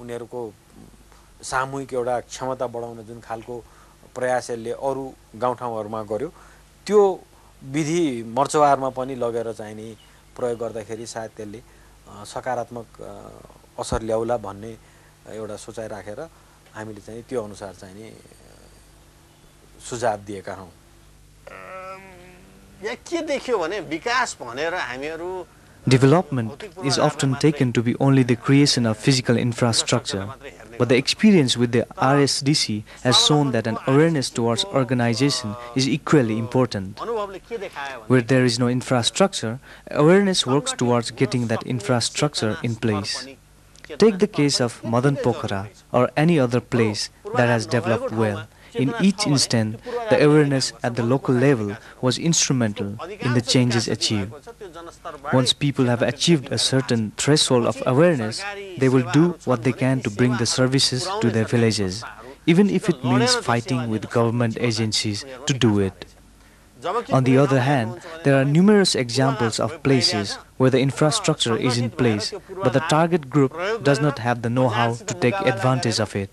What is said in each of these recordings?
उनीहरुको सामूहिक एउटा क्षमता बढाउन जुन खालको प्रयास यसले अरु गाउँठाउँहरुमा गर्यो त्यो विधि मर्चवारमा पनि लगेर चाहिँ नि प्रयोग गर्दाखेरि सायद त्यसले सकारात्मक असर ल्याउला भन्ने एउटा सोचाइ राखेर हामीले चाहिँ त्यो अनुसार चाहिँ नि सुझाव दिएका हौं। यहाँ के देखियो भने विकास भनेर हामीहरु Development is often taken to be only the creation of physical infrastructure, but the experience with the RSDC has shown that an awareness towards organization is equally important. Where there is no infrastructure, awareness works towards getting that infrastructure in place. Take the case of Madan Pokhara or any other place that has developed well. In each instant, the awareness at the local level was instrumental in the changes achieved. Once people have achieved a certain threshold of awareness, they will do what they can to bring the services to their villages, even if it means fighting with government agencies to do it. On the other hand, there are numerous examples of places where the infrastructure is in place, but the target group does not have the know-how to take advantage of it.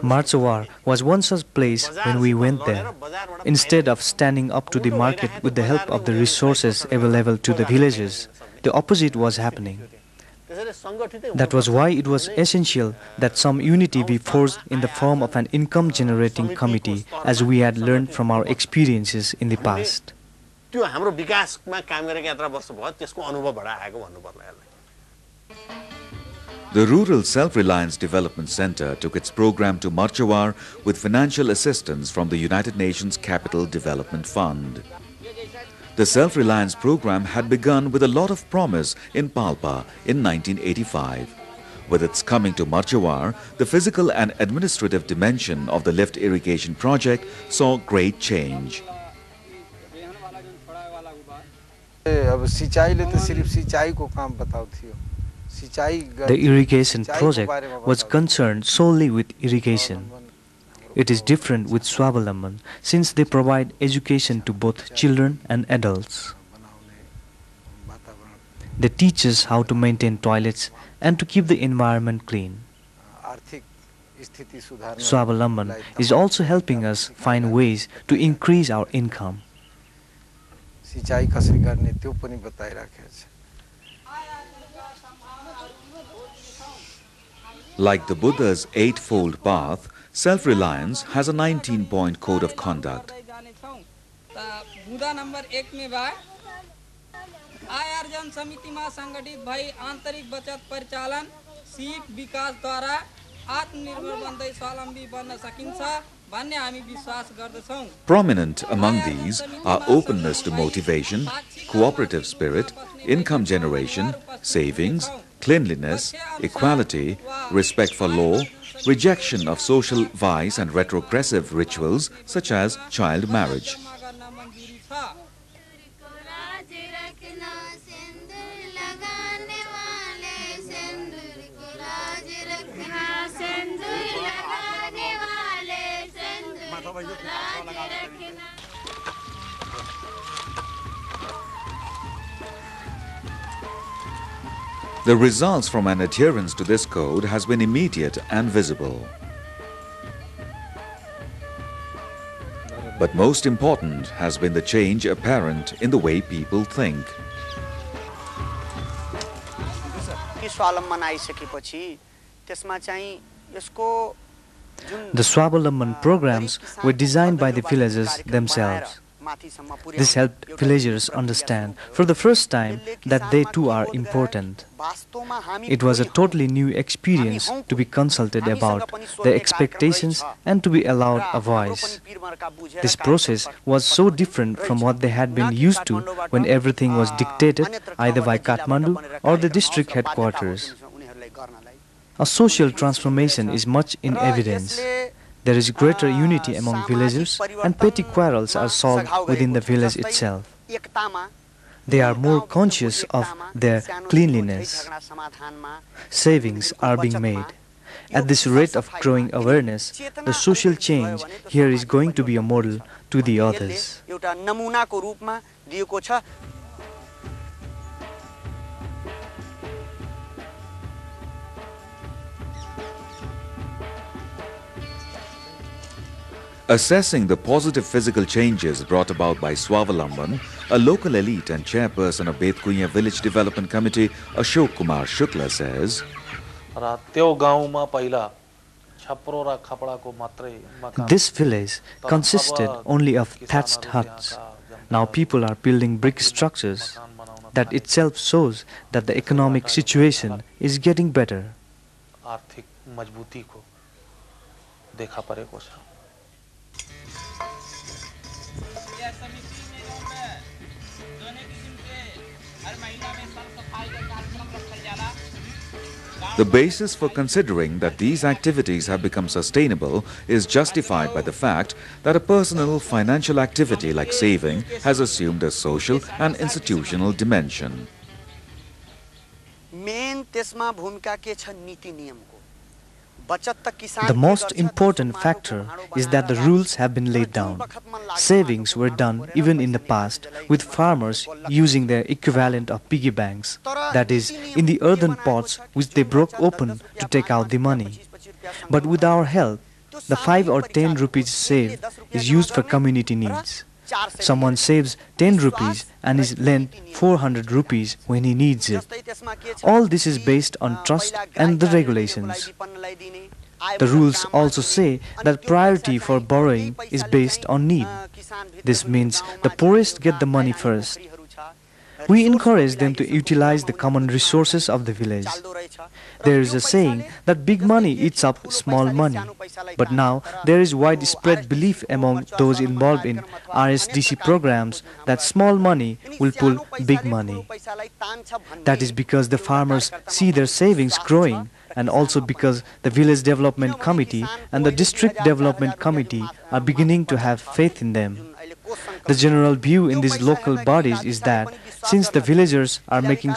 Marchawar was one such place when we went there. Instead of standing up to the market with the help of the resources available to the villagers, the opposite was happening. That was why it was essential that some unity be forged in the form of an income-generating committee, as we had learned from our experiences in the past. The Rural Self-Reliance Development Center took its program to Marchawar with financial assistance from the United Nations Capital Development Fund. The self-reliance program had begun with a lot of promise in Palpa in 1985. With its coming to Marchawar, the physical and administrative dimension of the lift irrigation project saw great change. The irrigation project was concerned solely with irrigation. It is different with Swavalamban since they provide education to both children and adults. They teach us how to maintain toilets and to keep the environment clean. Swavalamban is also helping us find ways to increase our income. Like the Buddha's eightfold path, self-reliance has a 19-point code of conduct. Prominent among these are openness to motivation, cooperative spirit, income generation, savings, cleanliness, equality, respect for law, rejection of social vice and retrogressive rituals such as child marriage. The results from an adherence to this code has been immediate and visible. But most important has been the change apparent in the way people think. The Swavalamban programs were designed by the villagers themselves. This helped villagers understand for the first time that they too are important. It was a totally new experience to be consulted about their expectations and to be allowed a voice. This process was so different from what they had been used to when everything was dictated either by Kathmandu or the district headquarters. A social transformation is much in evidence. There is greater unity among villagers and petty quarrels are solved within the village itself. They are more conscious of their cleanliness. Savings are being made. At this rate of growing awareness, the social change here is going to be a model to the others. Assessing the positive physical changes brought about by Swavalamban, a local elite and chairperson of Betkuya Village Development Committee, Ashok Kumar Shukla says, this village consisted only of thatched huts. Now people are building brick structures. That itself shows that the economic situation is getting better. The basis for considering that these activities have become sustainable is justified by the fact that a personal financial activity like saving has assumed a social and institutional dimension. The most important factor is that the rules have been laid down. Savings were done even in the past with farmers using their equivalent of piggy banks, that is, in the earthen pots which they broke open to take out the money. But with our help, the 5 or 10 rupees saved is used for community needs. Someone saves 10 rupees and is lent 400 rupees when he needs it. All this is based on trust and the regulations. The rules also say that priority for borrowing is based on need. This means the poorest get the money first. We encourage them to utilize the common resources of the village. There is a saying that big money eats up small money. But now there is widespread belief among those involved in RSDC programs that small money will pull big money. That is because the farmers see their savings growing, and also because the Village Development Committee and the District Development Committee are beginning to have faith in them. The general view in these local bodies is that since the villagers are making